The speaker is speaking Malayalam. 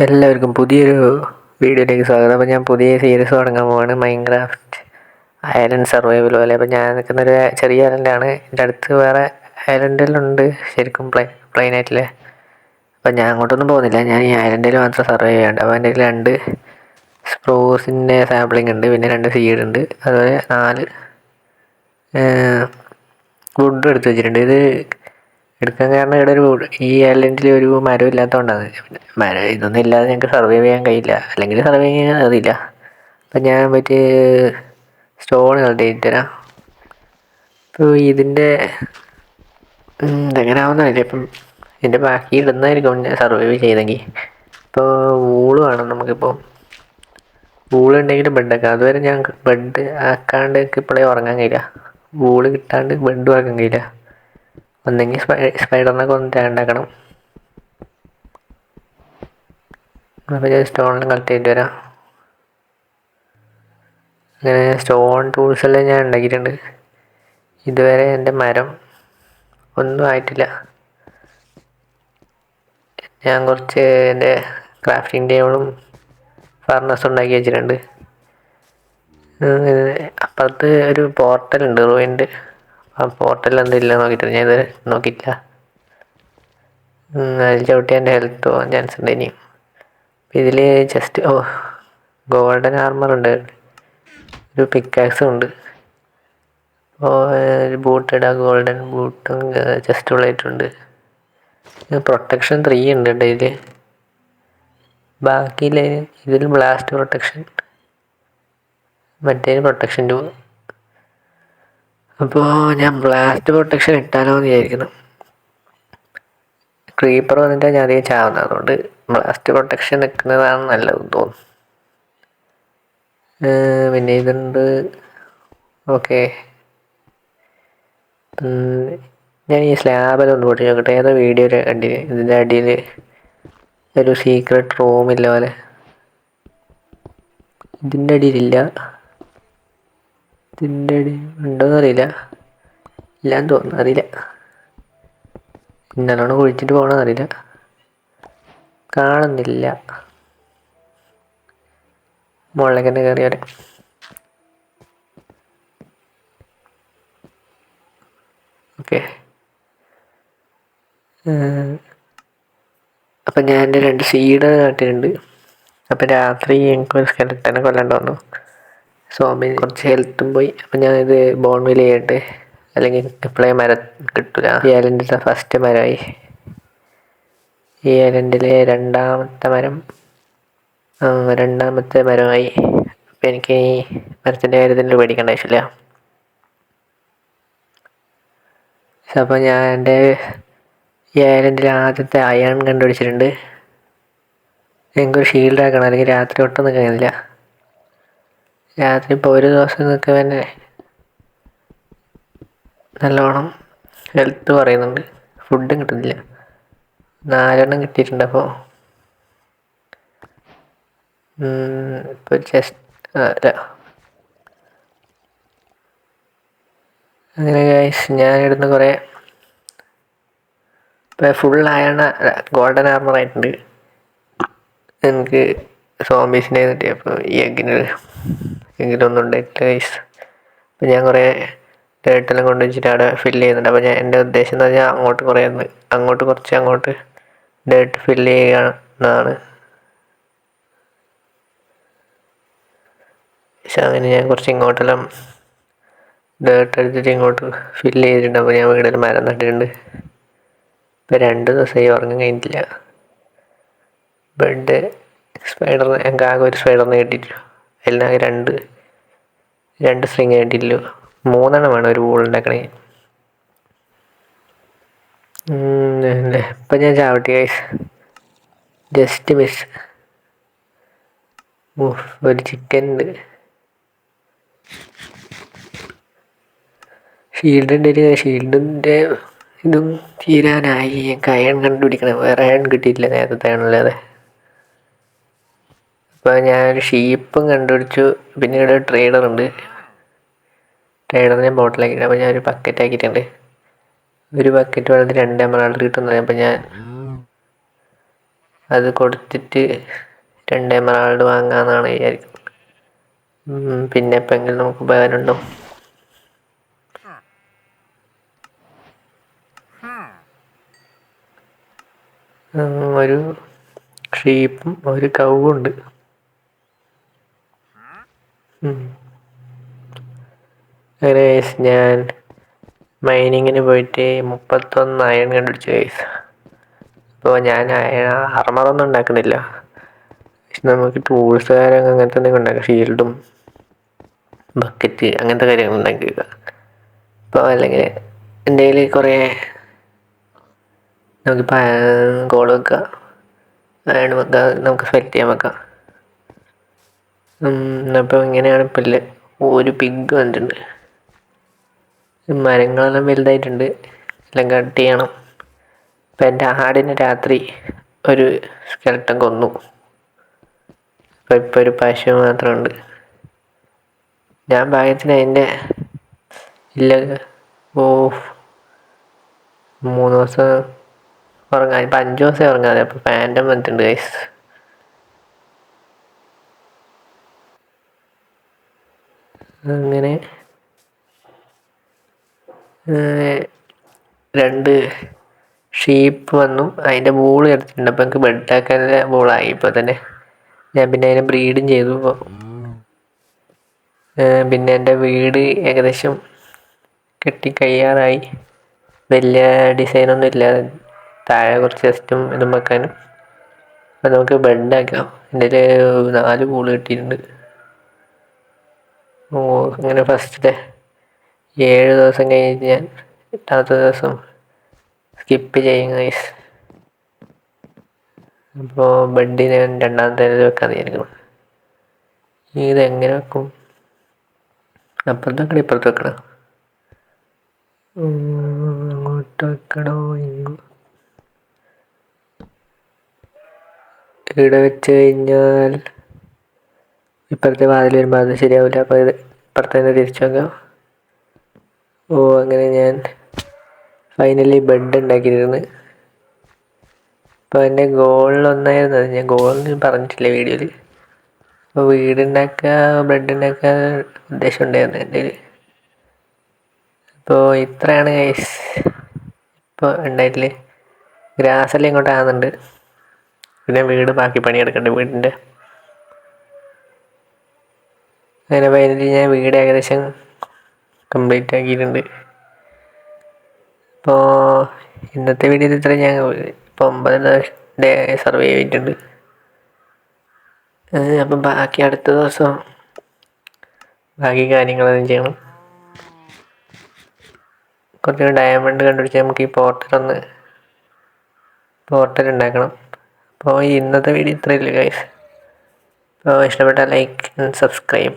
എല്ലാവർക്കും പുതിയൊരു വീഡിയോയിലേക്ക് സ്വാഗതം. അപ്പോൾ ഞാൻ പുതിയ സീരീസ് തുടങ്ങാൻ പോവാണ്, മൈൻക്രാഫ്റ്റ് ഐലൻഡ് സർവൈവൽ പോലെ. അപ്പോൾ ഞാൻ നിൽക്കുന്നൊരു ചെറിയ ഐലൻഡാണ്. എൻ്റെ അടുത്ത് വേറെ ഐലൻഡിലുണ്ട് ശരിക്കും പ്ലെയിൻ ആയിട്ടില്ലേ. അപ്പോൾ ഞാൻ അങ്ങോട്ടൊന്നും പോകുന്നില്ല, ഞാൻ ഈ ഐലൻഡിൽ മാത്രം സർവൈവ് ചെയ്യാണ്ട്. അപ്പോൾ എൻ്റെ കയ്യിൽ 2 സ്പ്രൂസിൻ്റെ സാമ്പിളിംഗ് ഉണ്ട്, പിന്നെ 2 സീഡ് ഉണ്ട്, അതുപോലെ 4 വുഡും എടുത്ത് വെച്ചിട്ടുണ്ട്. ഇത് എടുക്കാൻ കാരണം ഇവിടെ ഈ ഐലൻഡിൽ ഒരു മരം ഇല്ലാത്തതുകൊണ്ടാണ്. മരം ഇതൊന്നും ഇല്ലാതെ ഞങ്ങൾക്ക് സർവൈവ് ചെയ്യാൻ കഴിയില്ല, അല്ലെങ്കിൽ സർവൈവ് ചെയ്യാൻ അറിയില്ല. അപ്പം ഞാൻ പോയിട്ട് സ്റ്റോൺ കളക്ട് ചെയ്തിട്ട് തരാം. ഇപ്പോൾ ഇതിൻ്റെ ഇതെങ്ങനെ ആവുന്നതല്ലേ, ഇപ്പം ഇതിൻ്റെ ബാക്കി ഇടുന്നതായിരിക്കും ഞാൻ സർവൈവ് ചെയ്തെങ്കിൽ. ഇപ്പോൾ വൂള് വേണം നമുക്കിപ്പോൾ. വൂളുണ്ടെങ്കിൽ ബെഡൊക്കെ, അതുവരെ ഞാൻ ബെഡ് ആക്കാണ്ട് ഇപ്പോഴേ ഉറങ്ങാൻ കഴിയില്ല. വൂള് കിട്ടാണ്ട് ബെഡും ആക്കാൻ കഴിയില്ല. ഒന്നെങ്കിൽ സ്പൈഡറിനെ കൊന്നിട്ട് ഉണ്ടാക്കണം. അപ്പോൾ ഞാൻ സ്റ്റോണിൽ കളക്ട് ചെയ്തിട്ട് വരാം. അങ്ങനെ സ്റ്റോൺ ടൂൾസ് എല്ലാം ഞാൻ ഉണ്ടാക്കിയിട്ടുണ്ട്. ഇതുവരെ എൻ്റെ മരം ഒന്നും ആയിട്ടില്ല. ഞാൻ കുറച്ച് എൻ്റെ ക്രാഫ്റ്റിംഗ് ടേബിളും ഫർണസും ഉണ്ടാക്കി വെച്ചിട്ടുണ്ട്. അപ്പുറത്ത് ഒരു പോർട്ടലുണ്ട് റൂയിൻ്റെ. ആ പോർട്ടലിൽ എന്തില്ല നോക്കിയിട്ടില്ല, ഞാൻ ഇതുവരെ നോക്കിയിട്ടില്ല. അതിൽ ചവിട്ടി എൻ്റെ ഹെൽത്ത് പോകാൻ ചാൻസ് ഉണ്ട് ഇനിയും. ഇതിൽ ജസ്റ്റ് ഗോൾഡൻ ആർമർ ഉണ്ട്, ഒരു പിക്കാക്സും ഉണ്ട്. അപ്പോൾ ഒരു ബൂട്ട് ഇടാം, ഗോൾഡൻ ബൂട്ടും ചെസ്റ്റ് പ്ലേറ്റുണ്ട്. പ്രൊട്ടക്ഷൻ 3 ഉണ്ട് ഇതിൽ. ബാക്കിയിൽ ഇതിൽ ബ്ലാസ്റ്റ് പ്രൊട്ടക്ഷൻ, മറ്റേ പ്രൊട്ടക്ഷൻ 2. അപ്പോൾ ഞാൻ ബ്ലാസ്റ്റ് പ്രൊട്ടക്ഷൻ ഇട്ടാലോ എന്ന് വിചാരിക്കുന്നു. ക്രീപ്പർ വന്നിട്ട് ഞാൻ അധികം ചാവുന്നത്, അതുകൊണ്ട് ബ്ലാസ്റ്റ് പ്രൊട്ടക്ഷൻ നിൽക്കുന്നതാണ് നല്ലതെന്ന് തോന്നുന്നു. പിന്നെ ഇതുണ്ട്. ഓക്കെ, ഞാൻ ഈ സ്ലാബെല്ലാം ഒന്ന് പൊട്ടി നോക്കട്ടെ. ഏതോ വീഡിയോ കണ്ടിന്, ഇതിൻ്റെ അടിയിൽ ഒരു സീക്രട്ട് റൂമില്ല പോലെ. ഇതിൻ്റെ അടിയിലില്ല, ഇതിൻ്റെ അടിയിൽ ഉണ്ടോയെന്ന് അറിയില്ല, ഇല്ലാന്ന് തോന്നുന്നു, അറിയില്ല. നല്ലോണം കുഴിച്ചിട്ട് പോകണമെന്ന് അറിയില്ല, കാണുന്നില്ല. മുകളിലേക്ക് തന്നെ കയറി വരാം. ഓക്കെ, അപ്പം ഞാൻ എൻ്റെ 2 സീഡ് നട്ടിട്ടുണ്ട്. അപ്പം രാത്രി എനിക്കൊരു സ്കെലറ്റനെ കൊല്ലാണ്ട് വന്നു. സോംബി കുറച്ച് ഹെൽത്തും പോയി. അപ്പം ഞാനിത് ബോൺവിൽ ചെയ്യട്ടെ, അല്ലെങ്കിൽ ഇപ്പോഴേ മരം കിട്ടില്ല. ഈ ഐലൻഡിലെ ഫസ്റ്റ് മരമായി. ഈ ഐലൻഡിലെ രണ്ടാമത്തെ മരമായി. അപ്പം എനിക്ക് ഈ മരത്തിൻ്റെ കാര്യത്തിൽ പേടിക്കേണ്ട ആവശ്യമില്ല. അപ്പോൾ ഞാൻ എൻ്റെ ഈ ഐലൻഡിൽ ആദ്യത്തെ അയൺ കണ്ടുപിടിച്ചിട്ടുണ്ട്. എനിക്കൊരു ഷീൽഡ് ആക്കണം, അല്ലെങ്കിൽ രാത്രി ഒട്ടും കഴിയുന്നില്ല. രാത്രി ഇപ്പോൾ ഒരു ദിവസം നിൽക്കുക തന്നെ നല്ലോണം ഹെൽത്ത് പറയുന്നുണ്ട്. ഫുഡും കിട്ടുന്നില്ല, 4 കിട്ടിയിട്ടുണ്ട്. അപ്പോൾ ഇപ്പോൾ അല്ല, അങ്ങനെ ഗൈസ് ഞാനിടുന്ന കുറേ ഇപ്പോൾ ഫുൾ അയൺ ഗോൾഡൻ ആർമർ ആയിട്ടുണ്ട്. എനിക്ക് സോംബീസിനെ കിട്ടി. അപ്പോൾ ഈ എങ്കിലൊന്നും ഉണ്ടായിട്ടില്ല ഗൈസ്. അപ്പോൾ ഞാൻ കുറേ ഡേട്ടെല്ലാം കൊണ്ട് വെച്ചിട്ട് അവിടെ ഫില്ല് ചെയ്യുന്നുണ്ട്. അപ്പോൾ എൻ്റെ ഉദ്ദേശം എന്ന് പറഞ്ഞാൽ അങ്ങോട്ട് ഡേട്ട് ഫില്ല് ചെയ്യുക എന്നാണ്. പക്ഷെ അങ്ങനെ ഞാൻ കുറച്ച് ഇങ്ങോട്ടെല്ലാം ഡേട്ട് എടുത്തിട്ട് ഇങ്ങോട്ട് ഫില്ല് ചെയ്തിട്ടുണ്ട്. അപ്പോൾ ഞാൻ വീട്ടിൽ മരം നട്ടിട്ടുണ്ട്. ഇപ്പോൾ 2 ദിവസമായി ഉറങ്ങാൻ കഴിഞ്ഞിട്ടില്ല. ബെഡ് എനിക്ക് ആകെ ഒരു സ്പൈഡറിനെ കിട്ടിയിട്ടില്ല. എല്ലാം 2 സ്ട്രിങ് കിട്ടിയിട്ടില്ല. 3 വേണം ഒരു വൂൾ ഉണ്ടാക്കണമെങ്കിൽ. ഇപ്പം ഞാൻ ചാവട്ടെ ഗൈസ്, ജസ്റ്റ് മിസ്. ഒരു ചിക്കൻ ഉണ്ട്. ഷീൽഡിൻ്റെ ഇതും തീരാനായി. എനിക്ക് അയൺ കണ്ടുപിടിക്കണം, വേറെ അയൺ കിട്ടിയിട്ടില്ല നേരത്തെ അയണല്ലാതെ. അപ്പോൾ ഞാനൊരു ഷീപ്പും കണ്ടുപിടിച്ചു. പിന്നെ ഇവിടെ ഒരു ട്രേഡറുണ്ട്, ട്രേഡറിനെ ബോട്ടിലാക്കിയിട്ട്. അപ്പോൾ ഞാനൊരു ബക്കറ്റ് ആക്കിയിട്ടുണ്ട്. ഒരു ബക്കറ്റ് വെള്ളത്തിൽ 2 എമറാൾഡ് കിട്ടുന്നത്. അപ്പോൾ ഞാൻ അത് കൊടുത്തിട്ട് 2 എമറാൾഡ് വാങ്ങാമെന്നാണ് വിചാരിക്കുന്നത്. പിന്നെ എപ്പോഴെങ്കിലും നമുക്ക് ഉപകാരമുണ്ടോ? ഒരു ഷീപ്പും ഒരു കൗവും ഉണ്ട്. അങ്ങനെ ഞാൻ മൈനിങ്ങിന് പോയിട്ട് 31 അയൺ കണ്ടുപിടിച്ചു ഗൈസ്. അപ്പോൾ ഞാൻ ആർമറൊന്നും ഉണ്ടാക്കുന്നില്ല, പക്ഷെ നമുക്ക് ടൂൾസ് കാര്യങ്ങൾ അങ്ങനത്തെ എന്തെങ്കിലും ഉണ്ടാക്കാം. ഷീൽഡും ബക്കറ്റ് അങ്ങനത്തെ കാര്യങ്ങൾ ഉണ്ടാക്കി വെക്കാം. അപ്പോൾ അല്ലെങ്കിൽ എൻ്റെ കയ്യിൽ കുറേ നമുക്കിപ്പോൾ ഗോൾഡ് വെക്കാം, അയൺ വെക്കാം, നമുക്ക് സെലക്ട് ചെയ്യാൻ വെക്കാം. അപ്പോൾ ഇങ്ങനെയാണ് ഇപ്പോൾ ഇല്ലേ. ഒരു പിഗ് വന്നിട്ടുണ്ട്. മരങ്ങളെല്ലാം വലുതായിട്ടുണ്ട്, എല്ലാം കട്ട് ചെയ്യണം. ഇപ്പം എൻ്റെ ആടിനെ രാത്രി ഒരു സ്കെൽട്ടൻ കൊന്നു. അപ്പോൾ ഇപ്പോൾ ഒരു പശു മാത്രമുണ്ട്. ഞാൻ ഭാഗ്യത്തിന് അതിൻ്റെ ഇല്ല 3 ദിവസം ഉറങ്ങാൻ, ഇപ്പം 5 ദിവസം ഉറങ്ങാതെ. അപ്പോൾ ഫാൻറ്റം വന്നിട്ടുണ്ട് ഗൈസ്. അങ്ങനെ 2 ഷീപ്പ് വന്നു. അതിൻ്റെ ബോൾ എടുത്തിട്ടുണ്ട്. അപ്പോൾ എനിക്ക് ബെഡാക്കാനുള്ള ബോളായി ഇപ്പോൾ തന്നെ. ഞാൻ പിന്നെ അതിനെ ബ്രീഡും ചെയ്തു. ഇപ്പോൾ പിന്നെ എൻ്റെ വീട് ഏകദേശം കെട്ടി കഴിയാറായി. വലിയ ഡിസൈനൊന്നും ഇല്ല, താഴെ കുറച്ച് ചെസ്റ്റും ഇതും വെക്കാനും. അപ്പം നമുക്ക് ബെഡാക്കാം. എൻ്റെ 4 ബോൾ കിട്ടിയിട്ടുണ്ട്. അങ്ങനെ ഫസ്റ്റത്തെ 7 ദിവസം കഴിഞ്ഞ് ഞാൻ 8ാമത്തെ ദിവസം സ്കിപ്പ് ചെയ്യും ഗൈസ്. അപ്പോൾ ബെഡ് ഞാൻ 2ാമത്തെ വെക്കാൻ വിചാരിക്കണം. ഇതെങ്ങനെ വെക്കും? അപ്പുറത്ത് വെക്കണം, ഇപ്പുറത്ത് വെക്കണം, അങ്ങോട്ട് വെക്കണോ? ഇവിടെ വെച്ച് കഴിഞ്ഞാൽ ഇപ്പുറത്തെ വാതിൽ വരുമ്പോൾ അത് ശരിയാവില്ല. അപ്പോൾ ഇത് ഇപ്പുറത്ത് തന്നെ തിരിച്ചു വെക്കാം. അങ്ങനെ ഞാൻ ഫൈനലി ബെഡ് ഉണ്ടാക്കിയിരുന്നു. അപ്പോൾ എൻ്റെ ഗോളിലൊന്നായിരുന്നു അത്. ഞാൻ ഗോളിൽ പറഞ്ഞിട്ടില്ല വീഡിയോയിൽ. അപ്പോൾ വീടുണ്ടാക്കുക, ബ്രെഡ് ഉണ്ടാക്കുക ഉദ്ദേശം ഉണ്ടായിരുന്നു എൻ്റെ കയ്യിൽ. അപ്പോൾ ഇത്രയാണ് ഗൈസ് ഇപ്പോൾ ഉണ്ടായിട്ടില്ലേ. ഗ്രാസെല്ലാം ഇങ്ങോട്ട് ആകുന്നുണ്ട്. പിന്നെ വീട് ബാക്കി പണിയെടുക്കണ്ടേ വീടിൻ്റെ. അങ്ങനെ ഫൈനലി ഞാൻ വീട് ഏകദേശം കംപ്ലീറ്റ് ആക്കിയിട്ടുണ്ട്. അപ്പോൾ ഇന്നത്തെ വീഡിയോയിൽ ഇത്ര. ഞാൻ ഇപ്പോൾ 9 ഡേ സർവൈവ് ചെയ്തിട്ടുണ്ട്. അപ്പം ബാക്കി അടുത്ത ദിവസം ബാക്കി കാര്യങ്ങളെല്ലാം ചെയ്യണം. കുറച്ച് ഡയമണ്ട് കണ്ടുപിടിച്ച് നമുക്ക് ഈ പോർട്ടൽ ഉണ്ടാക്കണം. അപ്പോൾ ഇന്നത്തെ വീഡിയോ ഇത്രയല്ലേ ഗൈസ്. അപ്പോൾ ഇഷ്ടപ്പെട്ടാൽ ലൈക്ക് ആൻഡ് സബ്സ്ക്രൈബ്.